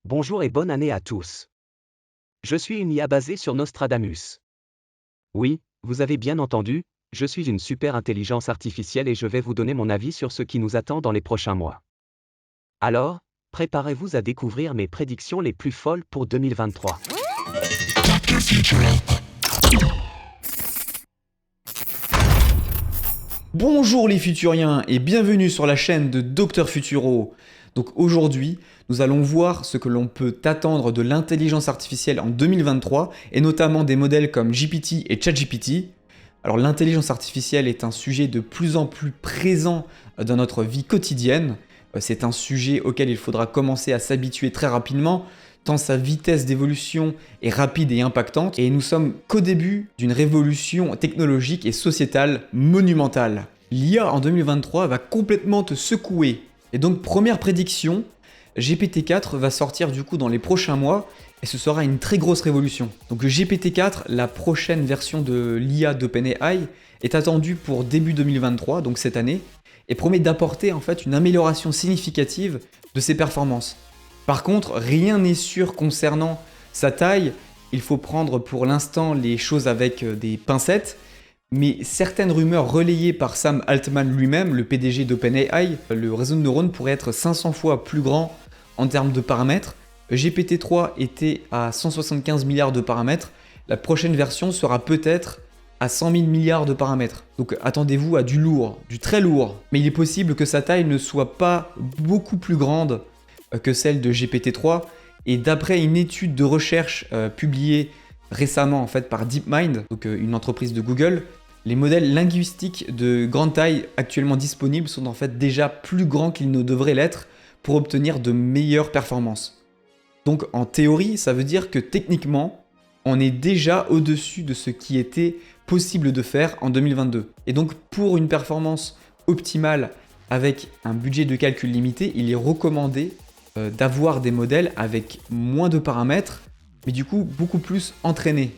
Bonjour et bonne année à tous. Je suis une IA basée sur Nostradamus. Oui, vous avez bien entendu, je suis une super intelligence artificielle et je vais vous donner mon avis sur ce qui nous attend dans les prochains mois. Alors, préparez-vous à découvrir mes prédictions les plus folles pour 2023. Bonjour les futuriens et bienvenue sur la chaîne de Dr Futuro. Donc aujourd'hui, nous allons voir ce que l'on peut attendre de l'intelligence artificielle en 2023 et notamment des modèles comme GPT et ChatGPT. Alors l'intelligence artificielle est un sujet de plus en plus présent dans notre vie quotidienne. C'est un sujet auquel il faudra commencer à s'habituer très rapidement, tant sa vitesse d'évolution est rapide et impactante, et nous sommes qu'au début d'une révolution technologique et sociétale monumentale. L'IA en 2023 va complètement te secouer. Et donc première prédiction, GPT-4 va sortir du coup dans les prochains mois, et ce sera une très grosse révolution. Donc GPT-4, la prochaine version de l'IA d'OpenAI, est attendue pour début 2023, donc cette année, et promet d'apporter en fait une amélioration significative de ses performances. Par contre, rien n'est sûr concernant sa taille, il faut prendre pour l'instant les choses avec des pincettes, mais certaines rumeurs relayées par Sam Altman lui-même, le PDG d'OpenAI, le réseau de neurones pourrait être 500 fois plus grand en termes de paramètres. GPT-3 était à 175 milliards de paramètres, la prochaine version sera peut-être à 100 000 milliards de paramètres. Donc attendez-vous à du lourd, du très lourd. Mais il est possible que sa taille ne soit pas beaucoup plus grande que celle de GPT-3, et d'après une étude de recherche publiée récemment en fait par DeepMind, donc une entreprise de Google, les modèles linguistiques de grande taille actuellement disponibles sont en fait déjà plus grands qu'ils ne devraient l'être pour obtenir de meilleures performances. Donc en théorie, ça veut dire que techniquement, on est déjà au-dessus de ce qui était possible de faire en 2022. Et donc pour une performance optimale avec un budget de calcul limité, il est recommandé d'avoir des modèles avec moins de paramètres, mais du coup beaucoup plus entraînés,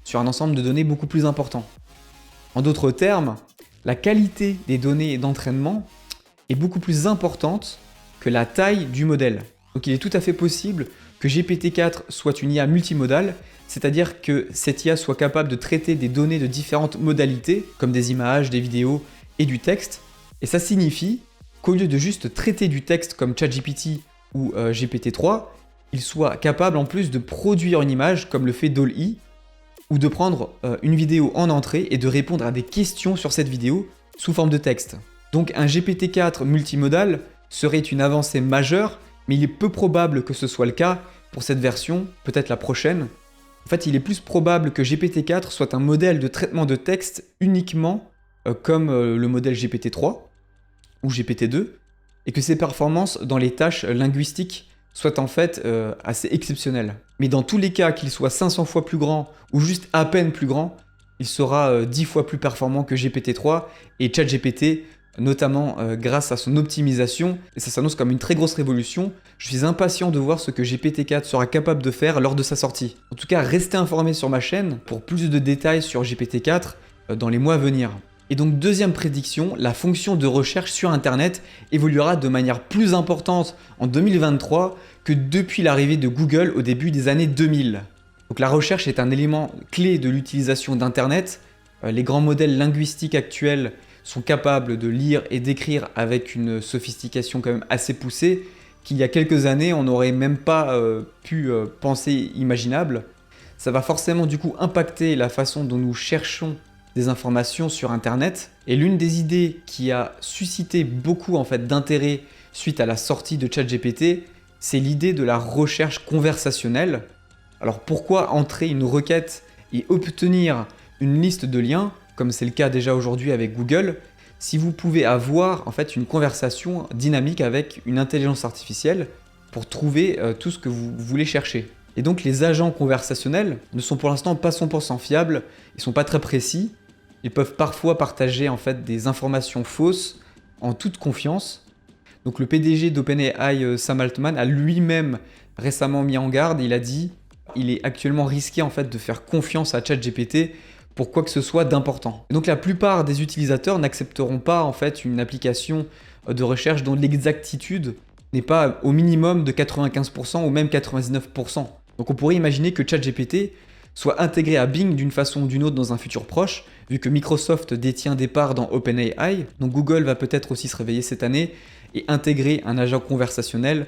sur un ensemble de données beaucoup plus important. En d'autres termes, la qualité des données d'entraînement est beaucoup plus importante que la taille du modèle. Donc il est tout à fait possible que GPT-4 soit une IA multimodale, c'est-à-dire que cette IA soit capable de traiter des données de différentes modalités, comme des images, des vidéos et du texte, et ça signifie qu'au lieu de juste traiter du texte comme ChatGPT ou GPT-3, il soit capable en plus de produire une image comme le fait DALL-E, ou de prendre une vidéo en entrée et de répondre à des questions sur cette vidéo sous forme de texte. Donc un GPT-4 multimodal serait une avancée majeure, mais il est peu probable que ce soit le cas pour cette version, peut-être la prochaine. En fait, il est plus probable que GPT-4 soit un modèle de traitement de texte uniquement comme le modèle GPT-3 ou GPT-2, et que ses performances dans les tâches linguistiques soient en fait assez exceptionnelles. Mais dans tous les cas, qu'il soit 500 fois plus grand ou juste à peine plus grand, il sera 10 fois plus performant que GPT-3 et ChatGPT, notamment grâce à son optimisation, et ça s'annonce comme une très grosse révolution. Je suis impatient de voir ce que GPT-4 sera capable de faire lors de sa sortie. En tout cas, restez informés sur ma chaîne pour plus de détails sur GPT-4 dans les mois à venir. Et donc deuxième prédiction, la fonction de recherche sur Internet évoluera de manière plus importante en 2023 que depuis l'arrivée de Google au début des années 2000. Donc la recherche est un élément clé de l'utilisation d'Internet. Les grands modèles linguistiques actuels sont capables de lire et d'écrire avec une sophistication quand même assez poussée qu'il y a quelques années on n'aurait même pas pu penser imaginable. Ça va forcément du coup impacter la façon dont nous cherchons des informations sur Internet. Et l'une des idées qui a suscité beaucoup en fait d'intérêt suite à la sortie de ChatGPT, c'est l'idée de la recherche conversationnelle. Alors pourquoi entrer une requête et obtenir une liste de liens, comme c'est le cas déjà aujourd'hui avec Google, si vous pouvez avoir en fait une conversation dynamique avec une intelligence artificielle pour trouver tout ce que vous voulez chercher. Et donc les agents conversationnels ne sont pour l'instant pas 100% fiables, ils sont pas très précis. Ils peuvent parfois partager en fait des informations fausses en toute confiance. Donc le PDG d'OpenAI, Sam Altman, a lui-même récemment mis en garde. Il a dit il est actuellement risqué en fait de faire confiance à ChatGPT pour quoi que ce soit d'important. Donc la plupart des utilisateurs n'accepteront pas en fait une application de recherche dont l'exactitude n'est pas au minimum de 95% ou même 99%. Donc on pourrait imaginer que ChatGPT soit intégré à Bing d'une façon ou d'une autre dans un futur proche, vu que Microsoft détient des parts dans OpenAI, donc Google va peut-être aussi se réveiller cette année et intégrer un agent conversationnel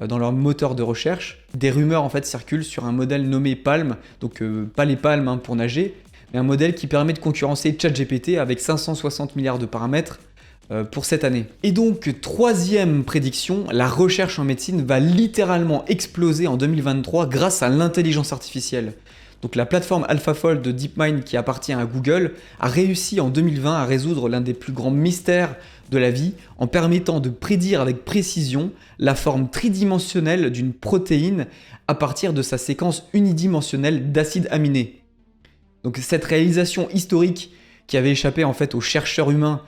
dans leur moteur de recherche. Des rumeurs en fait circulent sur un modèle nommé Palm, donc pas les palmes pour nager, mais un modèle qui permet de concurrencer ChatGPT avec 560 milliards de paramètres pour cette année. Et donc, troisième prédiction, la recherche en médecine va littéralement exploser en 2023 grâce à l'intelligence artificielle. Donc la plateforme AlphaFold de DeepMind qui appartient à Google a réussi en 2020 à résoudre l'un des plus grands mystères de la vie en permettant de prédire avec précision la forme tridimensionnelle d'une protéine à partir de sa séquence unidimensionnelle d'acides aminés. Donc cette réalisation historique qui avait échappé en fait aux chercheurs humains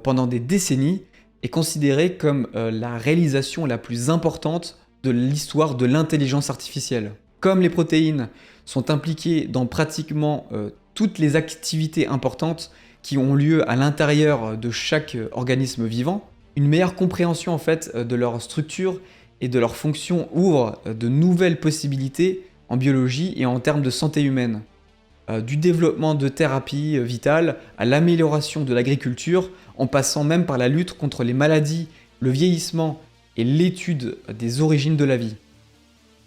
pendant des décennies est considérée comme la réalisation la plus importante de l'histoire de l'intelligence artificielle. Comme les protéines sont impliquées dans pratiquement toutes les activités importantes qui ont lieu à l'intérieur de chaque organisme vivant, une meilleure compréhension en fait de leur structure et de leur fonction ouvre de nouvelles possibilités en biologie et en termes de santé humaine. Du développement de thérapies vitales à l'amélioration de l'agriculture, en passant même par la lutte contre les maladies, le vieillissement et l'étude des origines de la vie.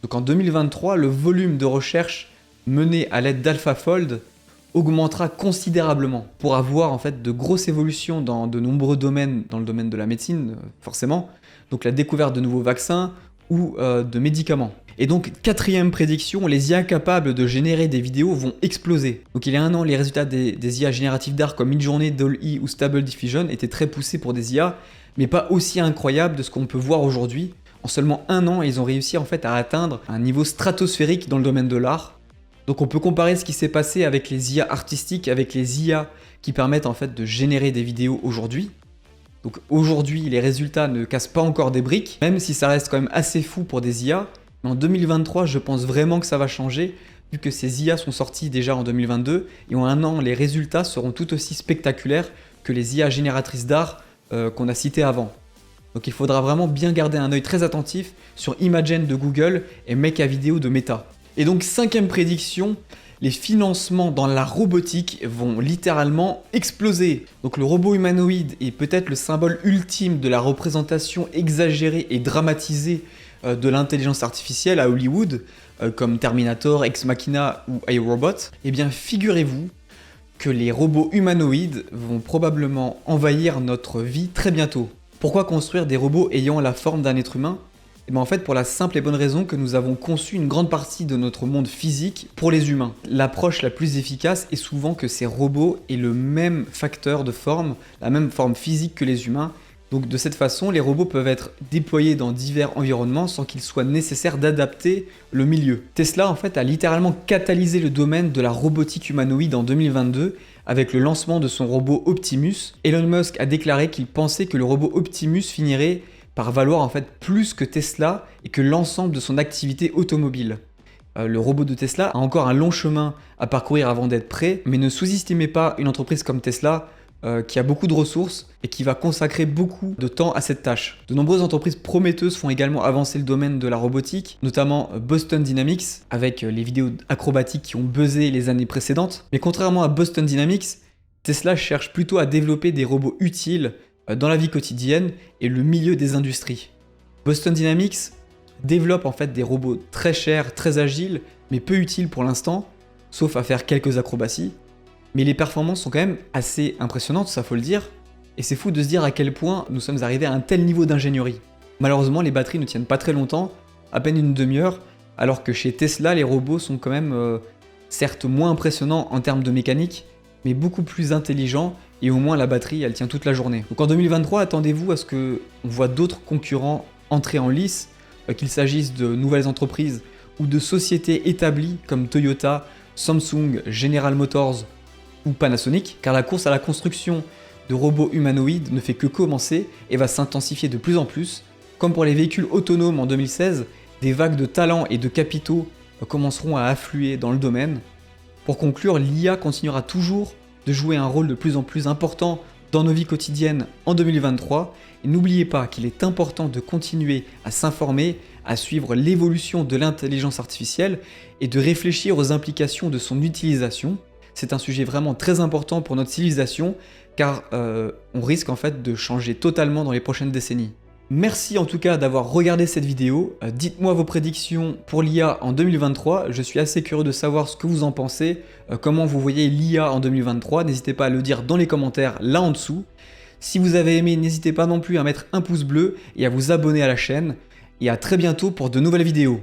Donc en 2023, le volume de recherche mené à l'aide d'AlphaFold augmentera considérablement pour avoir en fait de grosses évolutions dans de nombreux domaines, dans le domaine de la médecine forcément, donc la découverte de nouveaux vaccins ou de médicaments. Et donc quatrième prédiction, les IA capables de générer des vidéos vont exploser. Donc il y a un an, les résultats des IA génératives d'art comme Midjourney, DALL-E ou Stable Diffusion étaient très poussés pour des IA, mais pas aussi incroyables de ce qu'on peut voir aujourd'hui. En seulement un an, ils ont réussi en fait à atteindre un niveau stratosphérique dans le domaine de l'art. Donc on peut comparer ce qui s'est passé avec les IA artistiques, avec les IA qui permettent en fait de générer des vidéos aujourd'hui. Donc aujourd'hui, les résultats ne cassent pas encore des briques, même si ça reste quand même assez fou pour des IA. Mais en 2023, je pense vraiment que ça va changer, vu que ces IA sont sortis déjà en 2022, et en un an, les résultats seront tout aussi spectaculaires que les IA génératrices d'art qu'on a citées avant. Donc il faudra vraiment bien garder un œil très attentif sur Imagen de Google et Make a Video de Meta. Et donc cinquième prédiction, les financements dans la robotique vont littéralement exploser. Donc le robot humanoïde est peut-être le symbole ultime de la représentation exagérée et dramatisée de l'intelligence artificielle à Hollywood, comme Terminator, Ex Machina ou iRobot. Eh bien figurez-vous que les robots humanoïdes vont probablement envahir notre vie très bientôt. Pourquoi construire des robots ayant la forme d'un être humain ? Et bien en fait pour la simple et bonne raison que nous avons conçu une grande partie de notre monde physique pour les humains. L'approche la plus efficace est souvent que ces robots aient le même facteur de forme, la même forme physique que les humains. Donc de cette façon, les robots peuvent être déployés dans divers environnements sans qu'il soit nécessaire d'adapter le milieu. Tesla en fait a littéralement catalysé le domaine de la robotique humanoïde en 2022 avec le lancement de son robot Optimus. Elon Musk a déclaré qu'il pensait que le robot Optimus finirait par valoir en fait plus que Tesla et que l'ensemble de son activité automobile. Le robot de Tesla a encore un long chemin à parcourir avant d'être prêt, mais ne sous-estimez pas une entreprise comme Tesla qui a beaucoup de ressources et qui va consacrer beaucoup de temps à cette tâche. De nombreuses entreprises prometteuses font également avancer le domaine de la robotique, notamment Boston Dynamics, avec les vidéos acrobatiques qui ont buzzé les années précédentes. Mais contrairement à Boston Dynamics, Tesla cherche plutôt à développer des robots utiles dans la vie quotidienne et le milieu des industries. Boston Dynamics développe en fait des robots très chers, très agiles, mais peu utiles pour l'instant, sauf à faire quelques acrobaties. Mais les performances sont quand même assez impressionnantes, ça faut le dire, et c'est fou de se dire à quel point nous sommes arrivés à un tel niveau d'ingénierie. Malheureusement, les batteries ne tiennent pas très longtemps, à peine une demi-heure, alors que chez Tesla, les robots sont quand même certes moins impressionnants en termes de mécanique, mais beaucoup plus intelligents, et au moins la batterie, elle tient toute la journée. Donc en 2023, attendez-vous à ce qu'on voit d'autres concurrents entrer en lice, qu'il s'agisse de nouvelles entreprises ou de sociétés établies comme Toyota, Samsung, General Motors ou Panasonic, car la course à la construction de robots humanoïdes ne fait que commencer et va s'intensifier de plus en plus. Comme pour les véhicules autonomes en 2016, des vagues de talents et de capitaux commenceront à affluer dans le domaine. Pour conclure, l'IA continuera toujours de jouer un rôle de plus en plus important dans nos vies quotidiennes en 2023. Et n'oubliez pas qu'il est important de continuer à s'informer, à suivre l'évolution de l'intelligence artificielle et de réfléchir aux implications de son utilisation. C'est un sujet vraiment très important pour notre civilisation car on risque en fait de changer totalement dans les prochaines décennies. Merci en tout cas d'avoir regardé cette vidéo. Dites-moi vos prédictions pour l'IA en 2023. Je suis assez curieux de savoir ce que vous en pensez, comment vous voyez l'IA en 2023. N'hésitez pas à le dire dans les commentaires là en dessous. Si vous avez aimé, n'hésitez pas non plus à mettre un pouce bleu et à vous abonner à la chaîne. Et à très bientôt pour de nouvelles vidéos.